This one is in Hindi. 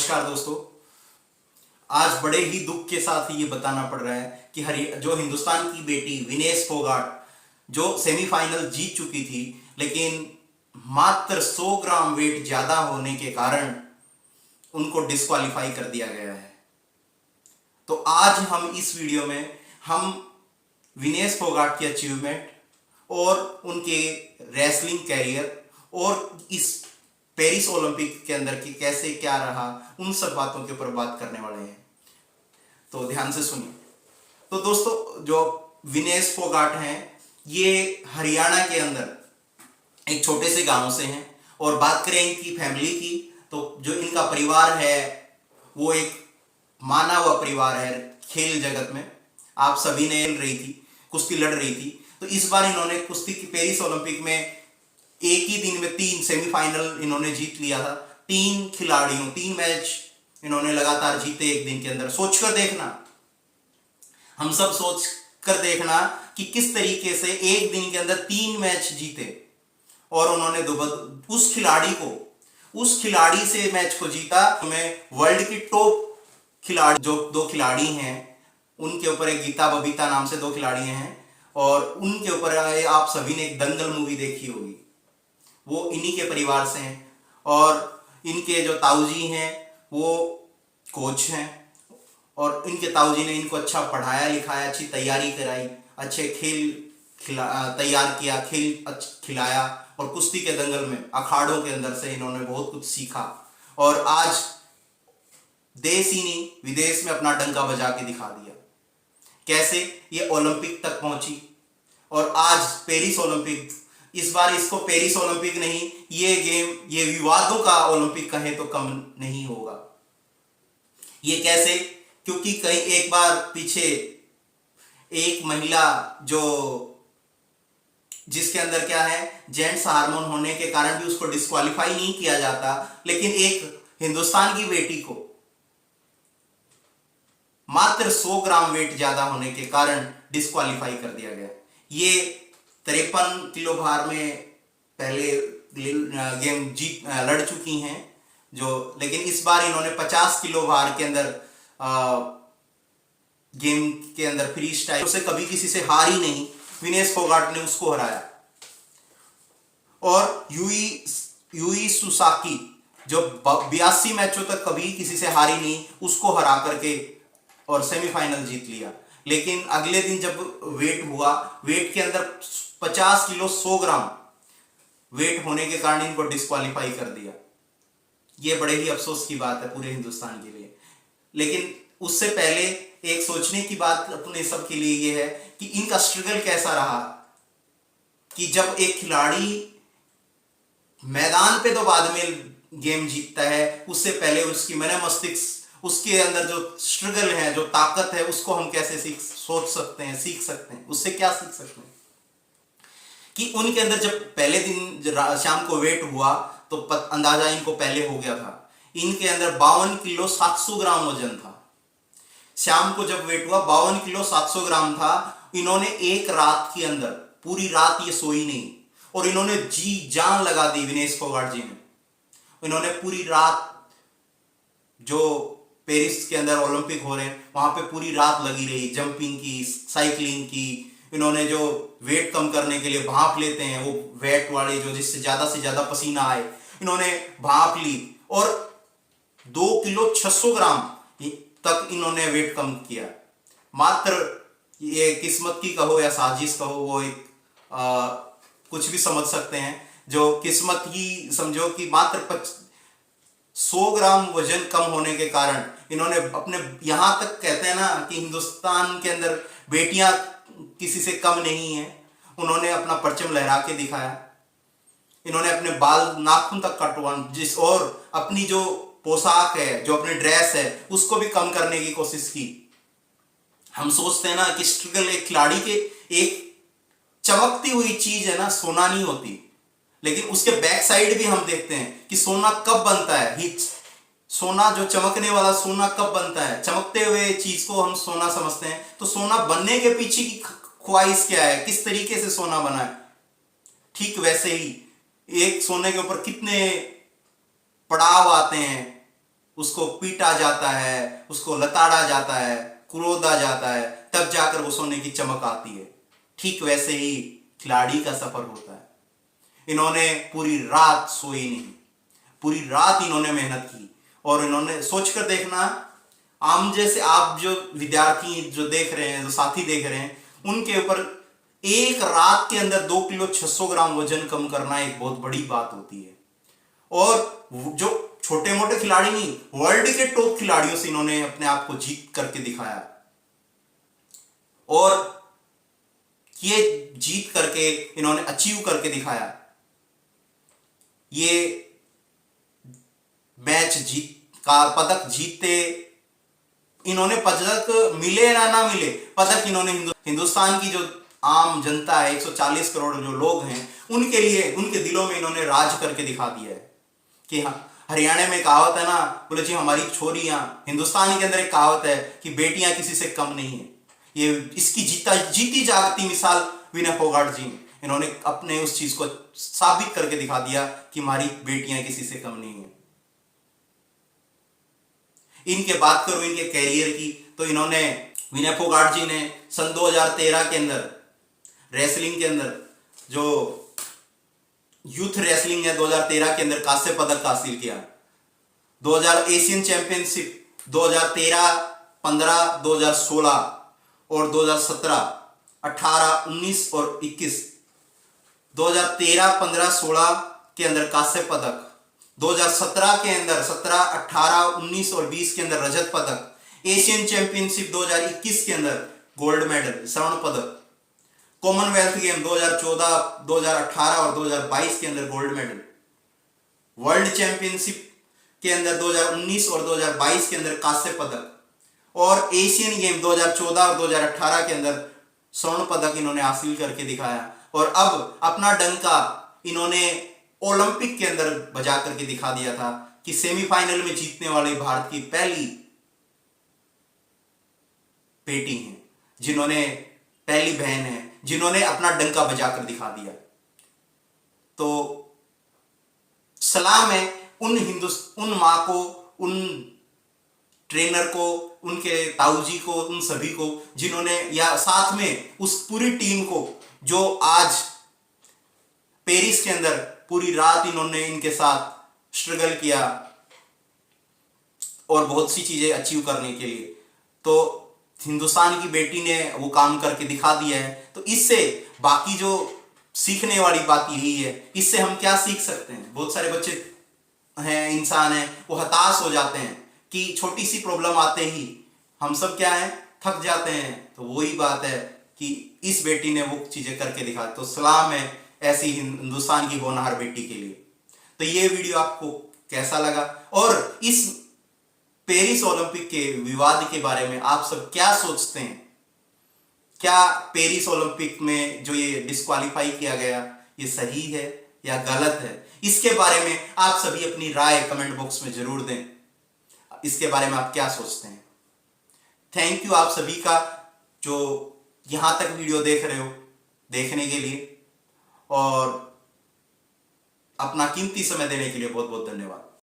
नमस्कार दोस्तों। आज बड़े ही दुख के साथ ये बताना पड़ रहा है कि जो हिंदुस्तान की बेटी विनेश फोगाट जो सेमीफाइनल जीत चुकी थी, लेकिन मात्र 100 ग्राम वेट ज्यादा होने के कारण उनको डिस्क्वालीफाई कर दिया गया है। तो आज हम इस वीडियो में हम विनेश फोगाट की अचीवमेंट और उनके रेसलिंग कैरियर और इस पेरिस ओलंपिक के अंदर की कैसे क्या रहा, उन सब बातों के ऊपर बात करने वाले हैं। तो ध्यान से सुनिए। तो दोस्तों, जो विनेश फोगाट हैं, ये हरियाणा के अंदर एक छोटे से गांव से हैं। और बात करें इनकी फैमिली की, तो जो इनका परिवार है वो एक माना हुआ परिवार है खेल जगत में। आप सभी ने रही थी, कुश्ती लड़ रही थी। तो इस बार इन्होंने कुश्ती की पेरिस ओलंपिक में एक ही दिन में 3 सेमीफाइनल इन्होंने जीत लिया था। 3 मैच इन्होंने लगातार जीते एक दिन के अंदर। सोचकर देखना, हम सब सोच कर देखना कि किस तरीके से एक दिन के अंदर 3 मैच जीते। और उन्होंने उस खिलाड़ी से मैच को जीता। में वर्ल्ड की टॉप खिलाड़ी जो 2 खिलाड़ी हैं, उनके ऊपर एक गीता बबीता नाम से 2 खिलाड़ी हैं, और उनके ऊपर आप सभी ने एक दंगल मूवी देखी होगी। वो इन्हीं के परिवार से हैं। और इनके जो ताऊजी हैं वो कोच हैं, और इनके ताऊजी ने इनको अच्छा पढ़ाया लिखाया, अच्छी तैयारी कराई, अच्छे खेल तैयार किया, खेल खिलाया। और कुश्ती के दंगल में अखाड़ों के अंदर से इन्होंने बहुत कुछ सीखा। और आज देश ही नहीं विदेश में अपना डंका बजा के दिखा दिया कैसे ये ओलंपिक तक पहुंची। और आज पेरिस ओलंपिक, इस बार इसको पेरिस ओलंपिक नहीं, ये गेम ये विवादों का ओलंपिक कहें तो कम नहीं होगा। ये कैसे? क्योंकि कई एक बार पीछे एक महिला जिसके अंदर क्या है, जेंट्स हार्मोन होने के कारण भी उसको डिस्क्वालीफाई नहीं किया जाता, लेकिन एक हिंदुस्तान की बेटी को मात्र 100 ग्राम वेट ज्यादा होने के कारण डिस्क्वालीफाई कर दिया गया। ये 53 किलो भार में पहले गेम लड़ चुकी हैं लेकिन इस बार इन्होंने 50 किलो भार के अंदर गेम के अंदर फ्री स्टाइल से कभी किसी से हारी नहीं। विनेश फोगाट ने उसको हराया। और यूई सुसाकी जो 82 मैचों तक कभी किसी से हारी नहीं, उसको हरा करके और सेमीफाइनल जीत लिया। लेकिन अगले दिन जब वेट हुआ, वेट के अंदर 50 किलो 100 ग्राम वेट होने के कारण इनको डिस्क्वालीफाई कर दिया। यह बड़े ही अफसोस की बात है पूरे हिंदुस्तान के लिए। लेकिन उससे पहले एक सोचने की बात अपने सब के लिए यह है कि इनका स्ट्रगल कैसा रहा, कि जब एक खिलाड़ी मैदान पे तो बाद में गेम जीतता है, उससे पहले उसकी मन मस्तिष्क, उसके अंदर जो स्ट्रगल है, जो ताकत है, उसको हम कैसे सीख सकते हैं। उससे क्या सीख सकते हैं कि उनके अंदर जब पहले दिन शाम को वेट हुआ तो अंदाजा इनको पहले हो गया था। इनके अंदर 52 किलो 700 ग्राम वजन था। शाम को जब वेट हुआ 52 किलो 700 ग्राम था। इन्होंने एक रात के अंदर, पूरी रात ये सोई नहीं, और इन्होंने जी जान लगा दी। विनेश फोगाट जी ने इन्होंने पूरी रात, जो पेरिस के अंदर ओलंपिक हो रहे हैं वहां पे पूरी रात लगी रही, जंपिंग की, साइकिलिंग की। इन्होंने जो वेट कम करने के लिए भाप लेते हैं, वो वेट वाले जो जिससे ज्यादा से ज्यादा पसीना आए, इन्होंने भाप ली। और 2 किलो 600 ग्राम तक इन्होंने वेट कम किया। मात्र ये किस्मत की कहो या साजिश कहो, वो एक कुछ भी समझ सकते हैं। जो किस्मत ही समझो कि मात्र 100 ग्राम वजन कम होने के कारण इन्होंने अपने, यहां तक कहते हैं ना कि हिंदुस्तान के अंदर बेटियां किसी से कम नहीं है, उन्होंने अपना परचम लहरा के दिखाया। इन्होंने अपने बाल नाखून तक कटवा, और अपनी जो पोशाक है, जो अपनी ड्रेस है, उसको भी कम करने की कोशिश की। हम सोचते हैं ना कि स्ट्रगल एक खिलाड़ी के, एक चमकती हुई चीज है ना, सोना नहीं होती, लेकिन उसके बैक साइड भी हम देखते हैं कि सोना कब बनता है। सोना जो चमकने वाला सोना कब बनता है, चमकते हुए चीज को हम सोना समझते हैं। तो सोना बनने के पीछे की ख्वाहिश क्या है, किस तरीके से सोना बना है। ठीक वैसे ही एक सोने के ऊपर कितने पड़ाव आते हैं, उसको पीटा जाता है, उसको लताड़ा जाता है, क्रोधा जाता है, तब जाकर वो सोने की चमक आती है। ठीक वैसे ही खिलाड़ी का सफर होता है। इन्होंने पूरी रात सोई नहीं, पूरी रात इन्होंने मेहनत की। और इन्होंने सोचकर देखना, आम जैसे आप जो विद्यार्थी जो देख रहे हैं, जो साथी देख रहे हैं, उनके ऊपर एक रात के अंदर 2 किलो 600 ग्राम वजन कम करना एक बहुत बड़ी बात होती है। और जो छोटे मोटे खिलाड़ी नहीं, वर्ल्ड के टॉप खिलाड़ियों से इन्होंने अपने आप को जीत करके दिखाया। और ये जीत करके इन्होंने अचीव करके दिखाया। ये मैच पदक जीते, इन्होंने पदक मिले ना मिले, पदक इन्होंने हिंदुस्तान की जो आम जनता है, 140 करोड़ जो लोग हैं, उनके लिए, उनके दिलों में इन्होंने राज करके दिखा दिया है। कि हाँ, हरियाणा में कहावत है ना, बोले जी हमारी छोरियां, हिंदुस्तान के अंदर एक कहावत है कि बेटियां किसी से कम नहीं है। ये इसकी जीती जागती मिसाल विनय फोगाट जी, इन्होंने अपने उस चीज को साबित करके दिखा दिया कि हमारी बेटियां किसी से कम नहीं है। इनके बात करूं इनके कैरियर की, तो इन्होंने, विनय फोगाट जी ने सन 2013 के अंदर रेसलिंग के अंदर, जो यूथ रेसलिंग है, 2013 के अंदर कांस्य पदक हासिल किया। 2000 एशियन चैंपियनशिप 2013, 15, 2016 और 2017, 18, 19 और 21, 2013, 15, 16 के अंदर कांस्य पदक, 2017 के अंदर 17, 18, 19 और 20 के अंदर रजत पदक, एशियन चैंपियनशिप 2021 के अंदर गोल्ड मेडल, स्वर्ण पदक, कॉमनवेल्थ गेम 2014, 2018 और 2022 के अंदर गोल्ड मेडल, वर्ल्ड चैंपियनशिप के अंदर 2019 और 2022 के अंदर कांस्य पदक, और एशियन गेम 2014 और 2018 के अंदर स्वर्ण पदक इन्होंने हासिल करके दिखाया। और अब अपना डंका इन्होंने ओलंपिक के अंदर बजा करके दिखा दिया था कि सेमीफाइनल में जीतने वाली भारत की पहली बेटी हैं, जिन्होंने, पहली बहन है जिन्होंने अपना डंका बजाकर दिखा दिया। तो सलाम है उन मां को, उन ट्रेनर को, उनके ताऊजी को, उन सभी को जिन्होंने, या साथ में उस पूरी टीम को जो आज पेरिस के अंदर पूरी रात इन्होंने इनके साथ स्ट्रगल किया और बहुत सी चीजें अचीव करने के लिए। तो हिंदुस्तान की बेटी ने वो काम करके दिखा दिया है। तो इससे बाकी जो सीखने वाली बात यही है, इससे हम क्या सीख सकते हैं। बहुत सारे बच्चे हैं, इंसान हैं, वो हताश हो जाते हैं कि छोटी सी प्रॉब्लम आते ही हम सब क्या है, थक जाते हैं। तो वही बात है कि इस बेटी ने वो चीजें करके दिखा। तो सलाम है ऐसी हिंदुस्तान की होनहार बेटी के लिए। तो ये वीडियो आपको कैसा लगा, और इस पेरिस ओलंपिक के विवाद के बारे में आप सब क्या सोचते हैं? क्या पेरिस ओलंपिक में जो ये डिस्क्वालीफाई किया गया, ये सही है या गलत है? इसके बारे में आप सभी अपनी राय कमेंट बॉक्स में जरूर दें। इसके बारे में आप क्या सोचते हैं? थैंक यू आप सभी का जो यहां तक वीडियो देख रहे हो, देखने के लिए, और अपना कीमती समय देने के लिए बहुत बहुत धन्यवाद।